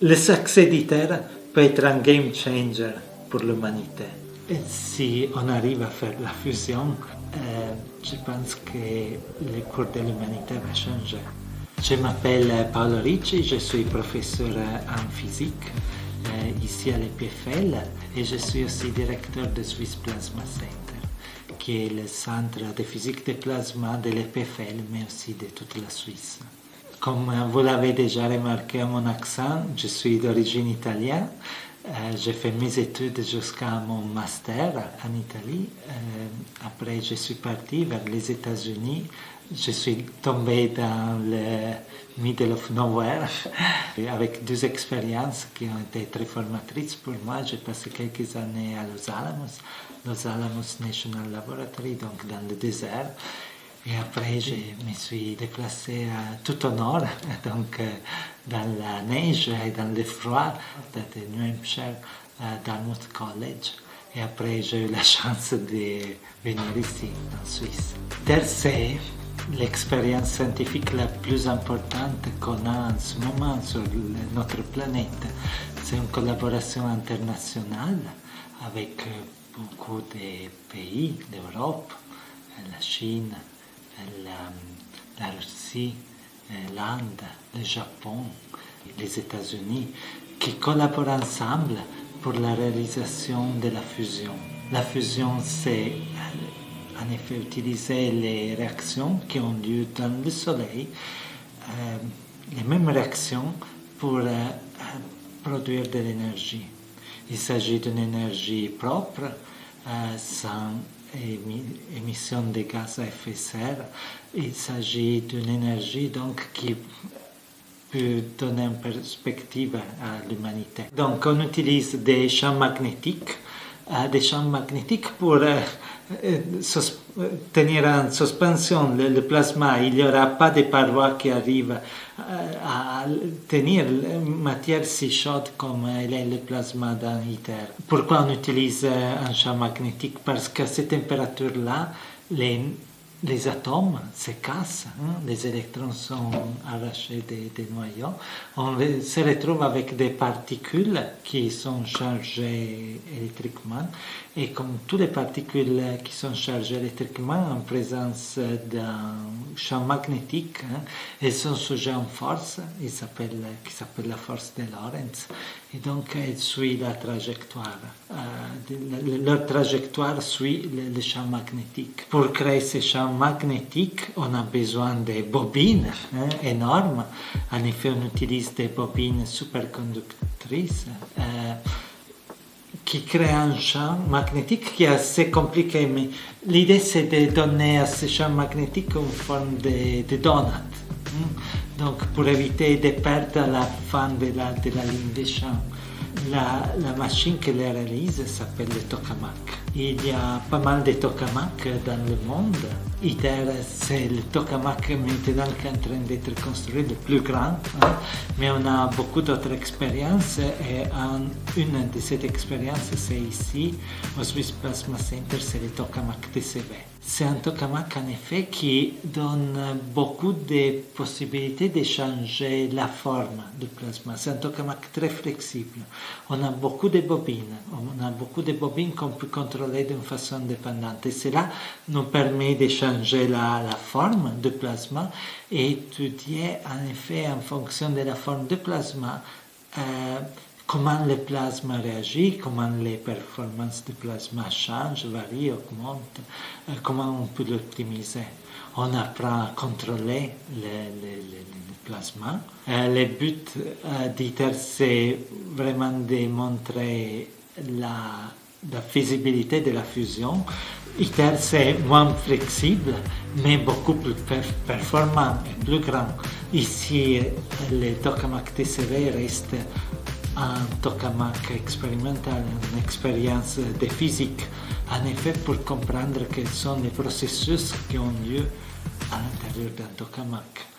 Le succès d'ITER peut être un game changer pour l'humanité. Et si on arrive à faire la fusion, je pense que le cours de l'humanité va changer. Je m'appelle Paolo Ricci, je suis professeur en physique ici à l'EPFL et je suis aussi directeur de Swiss Plasma Center, qui est le centre de physique de plasma de l'EPFL, mais aussi de toute la Suisse. Comme vous l'avez déjà remarqué à mon accent, je suis d'origine italienne. J'ai fait mes études jusqu'à mon master en Italie. Après, je suis parti vers les États-Unis. Je suis tombé dans le middle of nowhere avec deux expériences qui ont été très formatrices pour moi. J'ai passé quelques années à Los Alamos National Laboratory, donc dans le désert. Et après, je me suis déplacé tout au nord, donc dans la neige et dans le froid de New Hampshire, Dartmouth College. Et après, j'ai eu la chance de venir ici, en Suisse. ITER, c'est l'expérience scientifique la plus importante qu'on a en ce moment sur notre planète. C'est une collaboration internationale avec beaucoup de pays d'Europe, la Chine, la Russie, l'Inde, le Japon, les États-Unis, qui collaborent ensemble pour la réalisation de la fusion. La fusion, c'est en effet utiliser les réactions qui ont lieu dans le Soleil, les mêmes réactions pour produire de l'énergie. Il s'agit d'une énergie propre, sans émission de gaz à effet de serre. Il s'agit d'une énergie donc qui peut donner une perspective à l'humanité. Donc on utilise des champs magnétiques pour tenir en suspension le plasma. Il n'y aura pas de parois qui arrivent à tenir une matière si chaude comme elle est le plasma dans ITER. Pourquoi on utilise un champ magnétique? Parce qu'à cette température-là, les atomes se cassent, les électrons sont arrachés des noyaux. On se retrouve avec des particules qui sont chargées électriquement. Et comme toutes les particules qui sont chargées électriquement en présence d'un champ magnétique, elles sont sujettes à une force qui s'appelle la force de Lorentz. Et donc elles suivent la trajectoire. Leur trajectoire suit le champ magnétique. Pour créer ce champ magnétique, on a besoin de bobines énormes. En effet, on utilise des bobines superconductrices qui créent un champ magnétique qui est assez compliqué. Mais l'idée, c'est de donner à ce champ magnétique une forme de donut. Donc, pour éviter de perdre la fin de la ligne de champ. La machine qui les réalise s'appelle le tokamak. Il y a pas mal de tokamaks dans le monde. ITER, c'est le tokamak maintenant qui est en train d'être construit, le plus grand. Mais on a beaucoup d'autres expériences et une de ces expériences, c'est ici, au Swiss Plasma Center, c'est le tokamak TCV. C'est un tokamak en effet qui donne beaucoup de possibilités de changer la forme du plasma. C'est un tokamak très flexible. On a beaucoup de bobines. Qu'on peut contrôler d'une façon indépendante. Et cela nous permet de changer la forme du plasma et étudier en effet en fonction de la forme du plasma comment le plasma réagit, comment les performances du plasma changent, varient, augmentent, comment on peut l'optimiser. On apprend à contrôler le plasma. Le but d'ITER, c'est vraiment de montrer la faisabilité de la fusion. ITER, c'est moins flexible, mais beaucoup plus performant et plus grand. Ici, le tokamak TCV reste un tokamak expérimental, une expérience de physique, en effet pour comprendre quels sont les processus qui ont lieu à l'intérieur d'un tokamak.